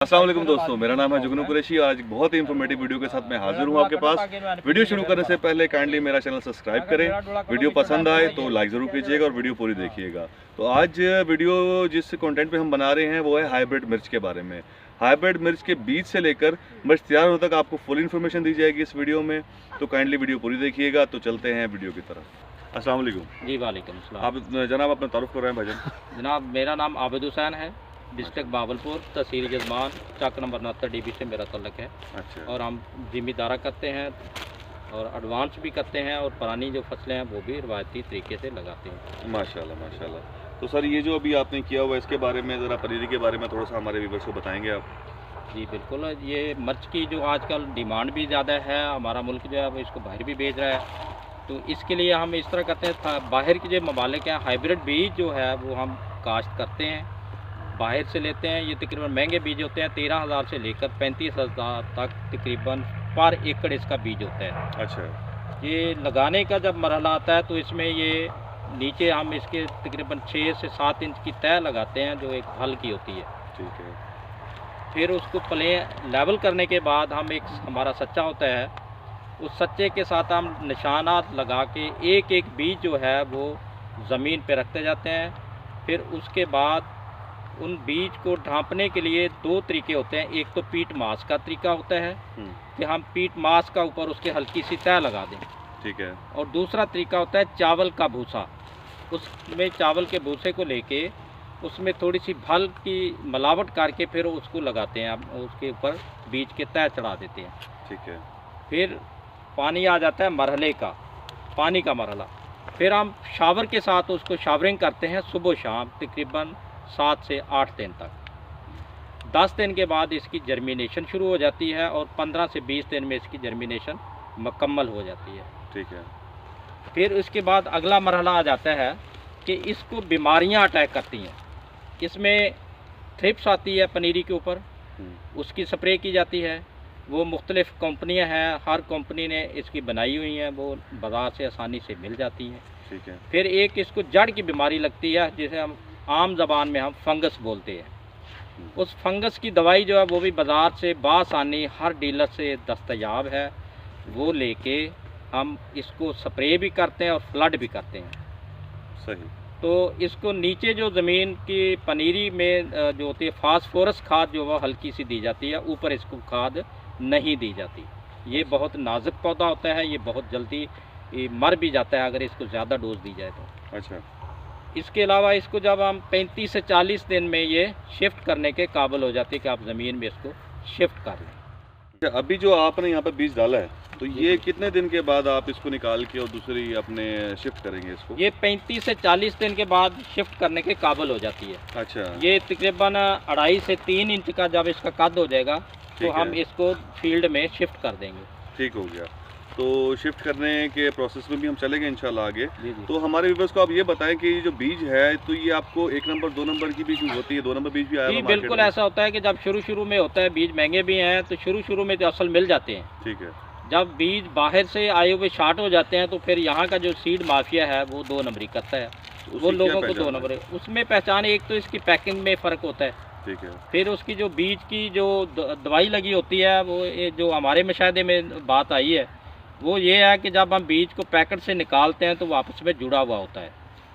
अस्सलाम वालेकुम दोस्तों, मेरा नाम है जुगनू कुरैशी और आज एक बहुत ही इंफॉर्मेटिव वीडियो के साथ मैं हाजिर हूँ आपके पास। वीडियो शुरू करने से पहले काइंडली मेरा चैनल सब्सक्राइब करें, वीडियो पसंद आए तो लाइक ज़रूर कीजिएगा और वीडियो पूरी देखिएगा। तो आज वीडियो जिस कंटेंट पे हम बना रहे हैं वो है हाइब्रिड मिर्च के बारे में। हाइब्रिड मिर्च के बीज से लेकर मिर्च तैयार होने तक आपको फुल इन्फॉर्मेशन दी जाएगी इस वीडियो में, तो काइंडली वीडियो पूरी देखिएगा। तो चलते हैं वीडियो की तरफ। अस्सलाम वालेकुम। जी वालेकुम सलाम। आप जनाब अपना तारुफ कर रहे हैं भाईजान? जनाब मेरा नाम आबिद हुसैन है, डिस्ट्रिक्ट बावलपुर, तहसील जजमान, चक नंबर 69 DB से मेरा तल्लक है। अच्छा। और हम जिम्मेदारा करते हैं और एडवांस भी करते हैं और पुरानी जो फसलें हैं वो भी रवायती तरीके से लगाते हैं। माशाल्लाह माशाल्लाह। तो सर ये जो अभी आपने किया हुआ है इसके बारे में ज़रा पनीरी के बारे में थोड़ा सा हमारे व्यूअर्स को बताएंगे आप? जी बिल्कुल, ये मिर्च की जो आजकल डिमांड भी ज़्यादा है, हमारा मुल्क जो है वो इसको बाहर भी भेज रहा है, तो इसके लिए हम इस तरह करते हैं, बाहर के जो ममालिक हैं हाइब्रिड बीज जो है वो हम काश्त करते हैं, बाहर से लेते हैं। ये तकरीबन महंगे बीज होते हैं, 13,000 से लेकर 35,000 तक तकरीबन पर एकड़ इसका बीज होता है। अच्छा। ये लगाने का जब मरहला आता है तो इसमें ये नीचे हम इसके तकरीबन 6 से 7 इंच की तह लगाते हैं जो एक हल की होती है। ठीक है। फिर उसको लेवल करने के बाद हम एक हमारा सच्चा होता है, उस सच्चे के साथ हम निशानात लगा के एक एक बीज जो है वो ज़मीन पे रखते जाते हैं। फिर उसके बाद उन बीज को ढांपने के लिए 2 तरीके होते हैं। एक तो पीट मास का तरीका होता है कि हम पीट मास का ऊपर उसके हल्की सी तह लगा दें। ठीक है। और दूसरा तरीका होता है चावल का भूसा, उसमें चावल के भूसे को लेके उसमें थोड़ी सी फल की मिलावट करके फिर उसको लगाते हैं, हम उसके ऊपर बीज के तह चढ़ा देते हैं। ठीक है। फिर पानी आ जाता है मरहले का, पानी का मरहला। फिर हम शावर के साथ उसको शावरिंग करते हैं सुबह शाम तकरीबन 7 से 8 दिन तक। 10 दिन के बाद इसकी जर्मिनेशन शुरू हो जाती है और 15 से 20 दिन में इसकी जर्मिनेशन मुकम्मल हो जाती है। ठीक है। फिर उसके बाद अगला मरहला आ जाता है कि इसको बीमारियां अटैक करती हैं। इसमें थ्रिप्स आती है पनीरी के ऊपर, उसकी स्प्रे की जाती है। वो मुख्तलिफ़ कंपनियां हैं, हर कंपनी ने इसकी बनाई हुई हैं, वो बाज़ार से आसानी से मिल जाती हैं। ठीक है। फिर एक इसको जड़ की बीमारी लगती है जिसे हम आम ज़बान में हम फंगस बोलते हैं। उस फंगस की दवाई जो है वो भी बाज़ार से बासानी हर डीलर से दस्तयाब है, वो लेके हम इसको स्प्रे भी करते हैं और फ्लड भी करते हैं। सही। तो इसको नीचे जो ज़मीन की पनीरी में जो होती है फास्फोरस खाद जो वह हल्की सी दी जाती है, ऊपर इसको खाद नहीं दी जाती। ये बहुत नाजुक पौधा होता है, ये बहुत जल्दी मर भी जाता है अगर इसको ज़्यादा डोज दी जाए तो। अच्छा। इसके अलावा इसको जब हम 35 से 40 दिन में ये शिफ्ट करने के काबिल हो जाती है कि आप ज़मीन में इसको शिफ्ट कर लें। अच्छा, अभी जो आपने यहाँ पर बीज डाला है तो ये कितने दिन के बाद आप इसको निकाल के और दूसरी अपने शिफ्ट करेंगे इसको? ये 35 से 40 दिन के बाद शिफ्ट करने के काबिल हो जाती है। अच्छा। ये तकरीबन 2.5 से 3 इंच का जब इसका कद हो जाएगा तो हम इसको फील्ड में शिफ्ट कर देंगे। ठीक हो गया। तो शिफ्ट करने के प्रोसेस में भी हम चलेंगे इंशाल्लाह आगे। जी जी। तो हमारे व्यूअर्स को आप ये बताएं कि ये जो बीज है तो ये आपको 1 नंबर 2 नंबर की बीज होती है, 2 नंबर बीज भी आया जी बिल्कुल, ऐसा होता है कि जब शुरू में होता है, बीज महंगे भी हैं तो शुरू में तो असल मिल जाते हैं। ठीक है। जब बीज बाहर से आए हुए शार्ट हो जाते हैं तो फिर यहाँ का जो सीड माफिया है वो 2 नंबरी करता है, वो लोगों को 2 नंबर। उसमें पहचान एक तो इसकी पैकिंग में फ़र्क होता है। ठीक है। फिर उसकी जो बीज की जो दवाई लगी होती है, वो जो हमारे मुशाहदे में बात आई है वो ये है कि जब हम बीज को पैकेट से निकालते हैं तो वो आपस में जुड़ा हुआ होता है।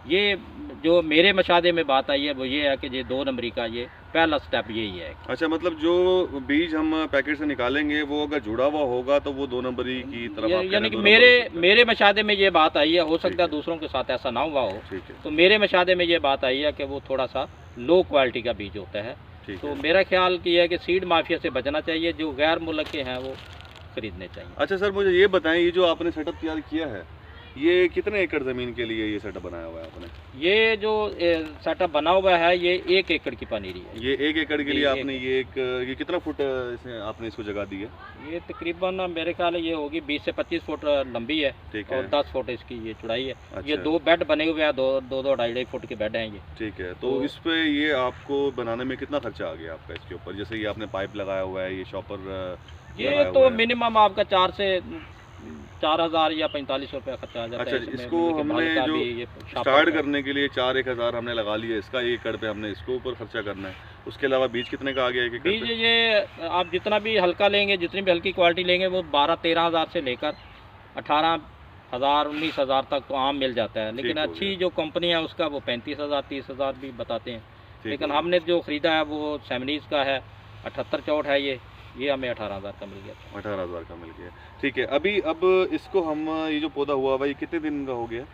ये जो मेरे मुशाहदे में बात आई है वो ये है कि ये 2 नंबरी का ये पहला स्टेप यही है। अच्छा, मतलब जो बीज हम पैकेट से निकालेंगे वो अगर जुड़ा हुआ होगा तो वो 2 नंबरी की तरफ यानी कि मेरे मुशाहदे में ये बात आई है, हो सकता है दूसरों के साथ ऐसा ना हुआ हो। ठीक है। तो मेरे मुशाहदे में ये बात आई है कि वो थोड़ा सा लो क्वालिटी का बीज होता है। तो मेरा ख्याल ये है कि सीड माफिया से बचना चाहिए, जो गैर मुल्क के हैं वो खरीदने चाहिए। अच्छा सर, मुझे ये बताएं, ये जो आपने सेटअप तैयार किया है ये कितने एकड़ ज़मीन के लिए ये सेटअप बनाया हुआ है आपने? ये जो सेटअप बना हुआ है ये 1 एकड़ की पनीरी है। ये 1 एकड़ के लिए आपने ये कितना फुट आपने इसको जगह दी है? ये तकरीबन मेरे ख्याल ये होगी 20 से 25 फुट लंबी है। ठीक है। और 10 फुट इसकी ये चौड़ाई है। अच्छा। ये 2 बेड बने हुए हैं, 2-2.5 फुट के बेड हैं ये। ठीक है। तो इस पे ये आपको बनाने में कितना खर्चा आ गया आपका इसके ऊपर? जैसे ये आपने पाइप लगाया हुआ है, ये शॉपर ये तो मिनिमम आपका 4 से 4,000 या 45 रुपया खर्चा आ जाता है। अच्छा, इसको हमने जो स्टार्ट करने के लिए 4-1 हज़ार हमने लगा लिया, इसका 1 एकड़ पे हमने इसको ऊपर खर्चा करना है। उसके अलावा बीज कितने का आ गया एक एकड़ बीज पे? ये आप जितना भी हल्का लेंगे, जितनी भी हल्की क्वालिटी लेंगे, वो 12-13 हज़ार से लेकर 18,000 19,000 तक तो आम मिल जाता है। लेकिन ठीक हो अच्छी गया। जो कंपनी है उसका वो 35,000 30,000 भी बताते हैं। ठीक लेकिन हो गया। हमने जो ख़रीदा है वो सेमनीज़ का है, 78 चौट है ये हमें 18,000 का मिल गया था। 18,000 का मिल गया। ठीक है, अभी अब इसको हम ये जो पौधा हुआ भाई कितने दिन का हो गया?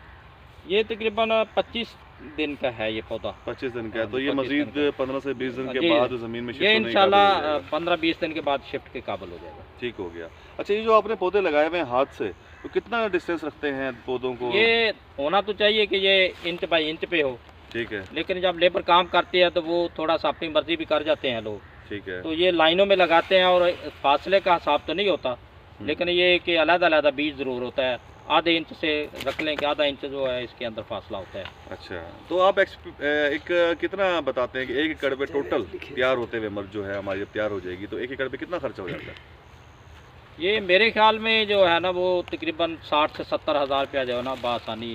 ये तकरीबन 25 दिन का है ये पौधा। 25 दिन का है, हाँ, तो ये 25 दिन मजीद का। 15 से 20 दिन के जी, बाद ज़मीन में शिफ्ट ये होने के काबिल इंशाल्लाह हो जाएगा। 15-20 दिन के बाद शिफ्ट के काबिल हो जाएगा। ठीक हो गया। अच्छा, ये जो आपने पौधे लगाए हुए हैं हाथ से, तो कितना डिस्टेंस रखते हैं पौधों को? ये होना तो चाहिए कि ये इंच बाई इंच पे हो, ठीक है, लेकिन जब लेबर काम करती है तो वो थोड़ा सा अपनी मर्जी भी कर जाते हैं लोग, ठीक है। तो ये लाइनों में लगाते हैं और फासले का हिसाब तो नहीं होता, लेकिन ये कि अलग-अलग बीज ज़रूर होता है। आधे इंच से रख लें कि आधा इंच जो है इसके अंदर फासला होता है। अच्छा, तो आप एक कितना बताते हैं कि 1 एकड़ पे टोटल तैयार होते हुए मर्च जो है हमारी जब तैयार हो जाएगी तो 1 एकड़ पे कितना खर्चा हो जाता है? ये मेरे ख्याल में जो है ना वो तकरीबन 60 से 70 हज़ार रुपया जो है ना बआसानी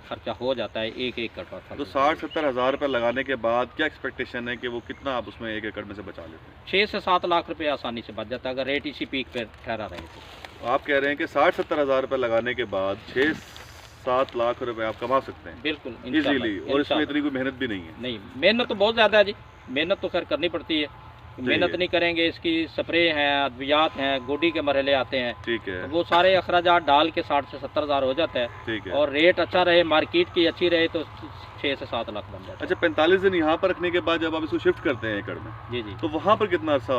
खर्चा हो जाता है एक एकड़ पर। तो 60-70 हज़ार रुपये लगाने के बाद क्या एक्सपेक्टेशन है कि वो कितना आप उसमें 1 एकड़ में से बचा लेते हैं? 6 से 7 लाख रुपए आसानी से बच जाता है अगर रेट इसी पीक पर ठहरा रहे तो। आप कह रहे हैं कि 60-70 हज़ार रुपये लगाने के बाद 6-7 लाख रुपए आप कमा सकते हैं बिल्कुल इजीली, और इसमें इतनी कोई मेहनत भी नहीं है? नहीं, मेहनत तो बहुत ज़्यादा है जी, मेहनत तो खैर करनी पड़ती है। मेहनत नहीं करेंगे, इसकी स्प्रे हैं, अद्वियात हैं, गोडी के मरहले आते हैं, ठीक है, तो वो सारे अखराजात डाल के 60 से 70 हज़ार हो जाता है। ठीक है। और रेट अच्छा रहे, मार्केट की अच्छी रहे तो 6 से 7 लाख बन जाता है। अच्छा, 45 दिन यहाँ पर रखने के बाद जब आप इसको शिफ्ट करते हैं एकड़ में, जी जी, तो वहाँ पर कितना अर्सा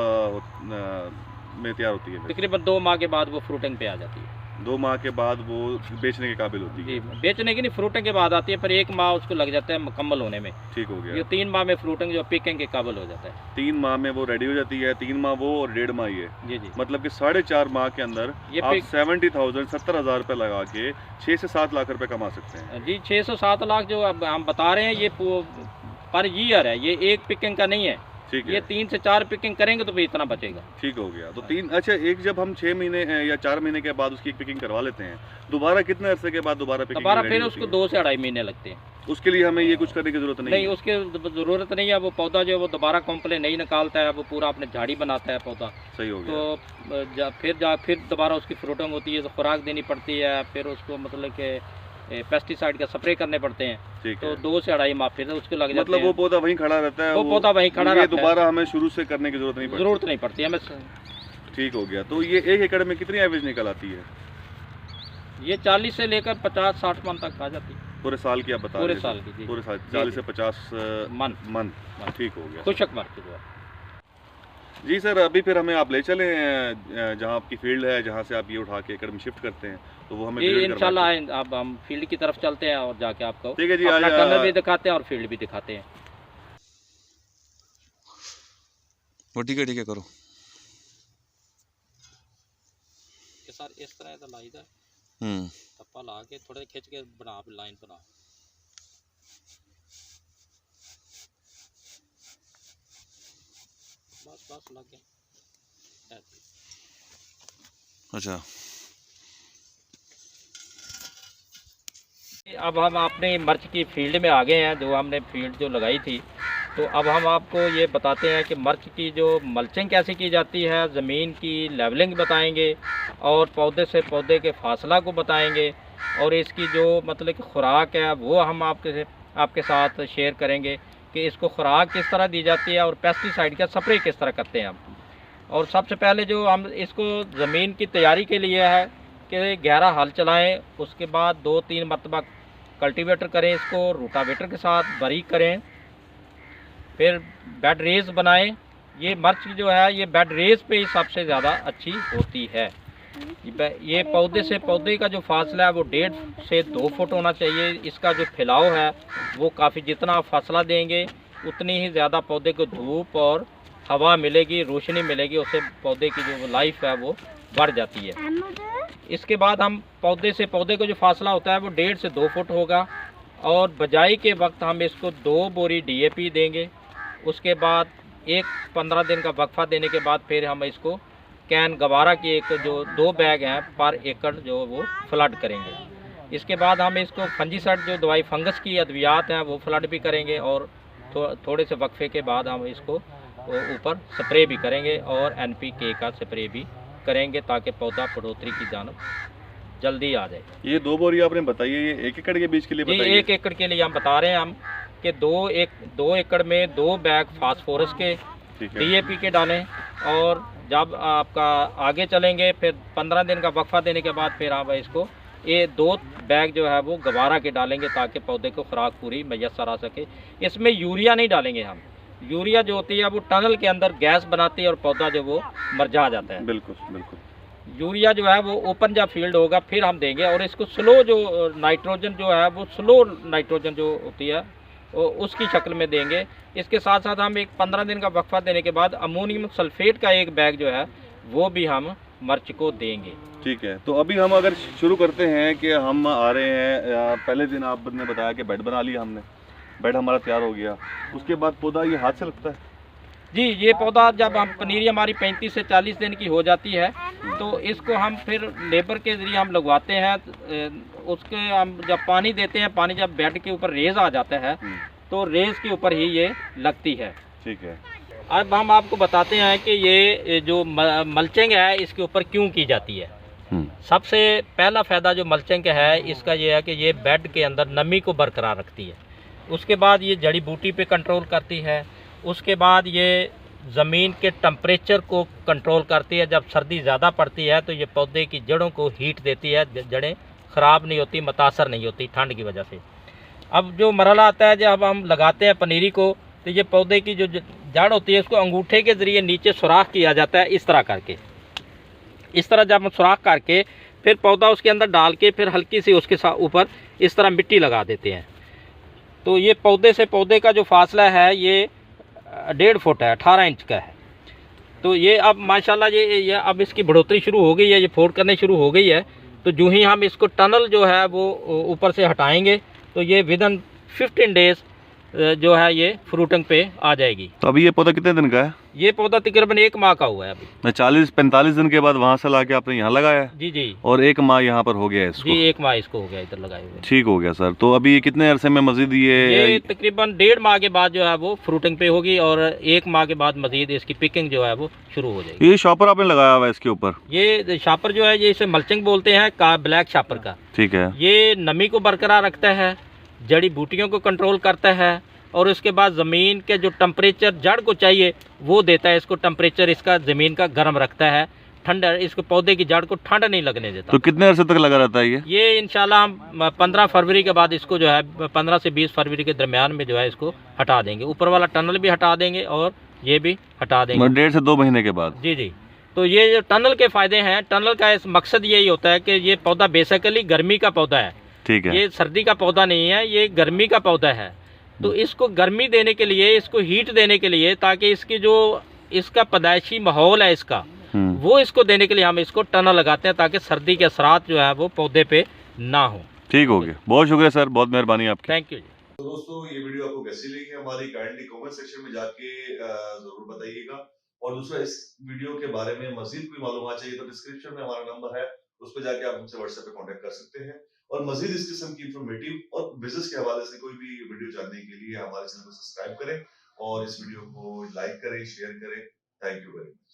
में तैयार होती है? तकरीबन 2 माह के बाद वो फ्रूटिंग पे आ जाती है। 2 माह के बाद वो बेचने के काबिल होती है? जी, बेचने की नहीं, फ्रूटिंग के बाद आती है, पर 1 माह उसको लग जाता है मुकम्मल होने में। ठीक हो ये गया। 3 माह में फ्रूटिंग जो पिकिंग के काबिल हो जाता है। 3 माह में वो रेडी हो जाती है, 3 माह वो और 1.5 माह ये, जी जी, मतलब कि 4.5 माह के अंदर ये आप पिक 70,000 रुपये लगा के 6 से 7 लाख रुपए कमा सकते हैं। जी 6 से 7 लाख जो अब हम बता रहे हैं ये पर ईयर है, ये एक पिकिंग का नहीं है। ठीक ये है, 3 से 4 पिकिंग करेंगे तो भी इतना बचेगा। ठीक हो गया। तो 3, अच्छा, एक जब हम 6 महीने या 4 महीने के बाद उसकी एक पिकिंग करवा लेते हैं, दोबारा कितने अरसे के बाद दोबारा पिकिंग दोबारा रेडी फिर होती उसको है? 2 से 2.5 महीने लगते हैं। उसके लिए हमें ये कुछ करने की जरूरत नहीं नहीं, है? उसके ज़रूरत नहीं है। वो पौधा जो है वो दोबारा कॉम्प्ले नहीं निकालता है, वो पूरा अपने झाड़ी बनाता है पौधा। सही हो गया। तो फिर दोबारा उसकी फ्रूटिंग होती है तो खुराक देनी पड़ती है, फिर उसको मतलब कि पेस्टिसाइड का स्प्रे करने पड़ते हैं। ठीक तो है, 2 से 2.5 माह फिर उसके लग जाते मतलब हैं। वो पौधा वहीं खड़ा रहता है, वो पौधा वहीं खड़ा ये रहता है। दोबारा हमें शुरू से करने की जरूरत नहीं पड़ती? ज़रूरत नहीं पड़ती हमें। ठीक हो गया। तो ये 1 एकड़ में कितनी एवरेज निकल आती है? ये 40 से लेकर 50-60 मन तक आ जाती है पूरे साल की आप बता पूरे रहे थे? साल की। जी, पूरे साल जी, 40 जी। से 50 मन मन। ठीक हो गया खुशक मर्च जो है। जी सर। अभी फिर हमें आप ले चलें जहाँ आपकी फील्ड है, जहाँ से आप ये उठा के एकड़ में शिफ्ट करते हैं, तो वो हमें जी विजिट करवाएं। इंशाल्लाह अब हम फील्ड की तरफ चलते हैं और जाके आपको ठीक है जी, अपना आज टनल भी दिखाते हैं और फील्ड भी दिखाते हैं। वो ठीक है करो। सर इस तरह का लाइदा हम्म, टप्पा ला के थोड़े खिंच के बना लाइन बना। बस लग गया। अच्छा, अब हम अपने मर्च की फील्ड में आ गए हैं, जो हमने फील्ड जो लगाई थी। तो अब हम आपको ये बताते हैं कि मर्च की जो मल्चिंग कैसे की जाती है, ज़मीन की लेवलिंग बताएंगे और पौधे से पौधे के फासला को बताएंगे, और इसकी जो मतलब कि खुराक है वो हम आपके साथ शेयर करेंगे कि इसको खुराक किस तरह दी जाती है और पेस्टिसाइड का स्प्रे किस तरह करते हैं हम। और सबसे पहले जो हम इसको ज़मीन की तैयारी के लिए है कि गहरा हल चलाएं, उसके बाद 2-3 मरतबा कल्टीवेटर करें, इसको रोटावेटर के साथ बारीक करें, फिर बेड रेस बनाएं। ये मर्च जो है ये बेड रेस पे ही सबसे ज़्यादा अच्छी होती है। ये पौधे से पौधे का जो फासला है वो 1.5 से 2 फुट होना चाहिए। इसका जो फैलाव है वो काफ़ी, जितना आप फासला देंगे उतनी ही ज़्यादा पौधे को धूप और हवा मिलेगी, रोशनी मिलेगी, उससे पौधे की जो लाइफ है वो बढ़ जाती है। इसके बाद हम पौधे से पौधे का जो फासला होता है वो 1.5 से 2 फुट होगा, और बजाई के वक्त हम इसको 2 बोरी DAP देंगे। उसके बाद 15 दिन का वक्फा देने के बाद फिर हम इसको कैन गवारा की एक जो 2 बैग हैं पर एकड़ जो वो फ्लड करेंगे। इसके बाद हम इसको फंजीसाइड जो दवाई फंगस की अद्वियात हैं वो फ्लड भी करेंगे, और थोड़े से वक्फे के बाद हम इसको ऊपर स्प्रे भी करेंगे और NPK का स्प्रे भी करेंगे ताकि पौधा बढ़ोतरी की जानब जल्दी आ जाए। ये 2 बोरी आपने बताई है, ये 1 एकड़ के बीज के लिए जी बताइए। 1 एकड़ के लिए हम बता रहे हैं हम कि 2 एकड़ में 2 बैग फास्फोरस के ठीक है। DAP के डालें, और जब आपका आगे चलेंगे फिर 15 दिन का वक्फा देने के बाद फिर आप इसको ये 2 बैग जो है वो गवारा के डालेंगे ताकि पौधे को खुराक पूरी मैसर आ सके। इसमें यूरिया नहीं डालेंगे हम। यूरिया जो होती है वो टनल के अंदर गैस बनाती है और पौधा जो वो मरझा जाता है। बिल्कुल बिल्कुल। यूरिया जो है वो ओपन जब फील्ड होगा फिर हम देंगे, और इसको स्लो जो नाइट्रोजन जो है वो स्लो नाइट्रोजन जो होती है उसकी शक्ल में देंगे। इसके साथ साथ हम एक 15 दिन का वक्फा देने के बाद अमोनियम सल्फेट का एक बैग जो है वो भी हम मर्च को देंगे। ठीक है, तो अभी हम अगर शुरू करते हैं कि हम आ रहे हैं, पहले दिन आपने बताया कि बेड बना लिया हमने, बेड हमारा तैयार हो गया, उसके बाद पौधा ये हाथ से लगता है? जी, ये पौधा जब हम पनीरी हमारी 35 से 40 दिन की हो जाती है तो इसको हम फिर लेबर के ज़रिए हम लगवाते हैं। उसके हम जब पानी देते हैं, पानी जब बेड के ऊपर रेज़ आ जाता है तो रेज़ के ऊपर ही ये लगती है। ठीक है। अब हम आपको बताते हैं कि ये जो मल्चिंग है इसके ऊपर क्यों की जाती है। सबसे पहला फ़ायदा जो मल्चिंग है इसका ये है कि ये बेड के अंदर नमी को बरकरार रखती है। उसके बाद ये जड़ी बूटी पे कंट्रोल करती है। उसके बाद ये ज़मीन के टम्परेचर को कंट्रोल करती है। जब सर्दी ज़्यादा पड़ती है तो ये पौधे की जड़ों को हीट देती है, जड़ें ख़राब नहीं होती, मुतासर नहीं होती ठंड की वजह से। अब जो मरहला आता है जब हम लगाते हैं पनीरी को तो ये पौधे की जो जड़ होती है उसको अंगूठे के ज़रिए नीचे सुराख किया जाता है, इस तरह करके। इस तरह जब हम सुराख करके फिर पौधा उसके अंदर डाल के फिर हल्की सी उसके ऊपर इस तरह मिट्टी लगा देते हैं। तो ये पौधे से पौधे का जो फासला है ये 1.5 फुट है, 18 इंच का है। तो ये अब माशाल्लाह ये अब इसकी बढ़ोतरी शुरू हो गई है, ये फोड़ करने शुरू हो गई है। तो जो ही हम इसको टनल जो है वो ऊपर से हटाएंगे तो ये विदिन 15 डेज़ जो है ये फ्रूटिंग पे आ जाएगी। तो अभी ये पौधा कितने दिन का है? ये पौधा तकरीबन 1 माह का हुआ है अभी। 40-45 दिन के बाद वहाँ से लाके आपने यहाँ लगाया है? जी जी। और 1 माह यहाँ पर हो गया है इसको? जी 1 माह इसको हो गया इधर लगाए हुए। ठीक हो गया सर। तो अभी कितने अरसे में मजीद ये तकरीबन 1.5 माह के बाद जो है वो फ्रूटिंग पे होगी और 1 माह के बाद मजीद इसकी पिकिंग जो है वो शुरू हो जाएगी। ये शॉपर आपने लगाया हुआ है इसके ऊपर? ये शापर जो है ये इसे मल्चिंग बोलते हैं, ब्लैक शापर का। ठीक है। ये नमी को बरकरार रखता है, जड़ी बूटियों को कंट्रोल करता है, और उसके बाद ज़मीन के जो टम्परेचर जड़ को चाहिए वो देता है। इसको टम्परेचर इसका ज़मीन का गर्म रखता है, ठंड इसको पौधे की जड़ को ठंड नहीं लगने देता। तो कितने अरसे तक लगा रहता है ये? इंशाल्लाह हम 15 फरवरी के बाद इसको जो है 15 से 20 फरवरी के दरमियान में जो है इसको हटा देंगे। ऊपर वाला टनल भी हटा देंगे और ये भी हटा देंगे 1.5 से 2 महीने के बाद। जी जी। तो ये जो टनल के फ़ायदे हैं, टनल का इस मकसद यही होता है कि ये पौधा बेसिकली गर्मी का पौधा है। ठीक है। ये सर्दी का पौधा नहीं है, ये गर्मी का पौधा है। तो इसको गर्मी देने के लिए, इसको हीट देने के लिए, ताकि इसकी जो इसका पैदाइशी माहौल है इसका वो इसको देने के लिए हम इसको टनल लगाते हैं ताकि सर्दी के असरात जो है वो पौधे पे ना हो। ठीक हो गया, बहुत शुक्रिया सर, बहुत मेहरबानी आपकी। Thank you. तो दोस्तों ये वीडियो आपको कैसी लगी हमारी, काइंडली कमेंट सेक्शन में जाके जरूर बताइएगा। और दूसरा, इस वीडियो के बारे में मजीद कोई मालूमात चाहिए तो डिस्क्रिप्शन में हमारा नंबर है, उस पर जाके आप हमसे व्हाट्सएप पे कांटेक्ट कर सकते हैं। और मजीद इस किस्म की इंफॉर्मेटिव और बिजनेस के हवाले से कोई भी वीडियो जानने के लिए हमारे चैनल को सब्सक्राइब करें और इस वीडियो को लाइक करें, शेयर करें। Thank you very much.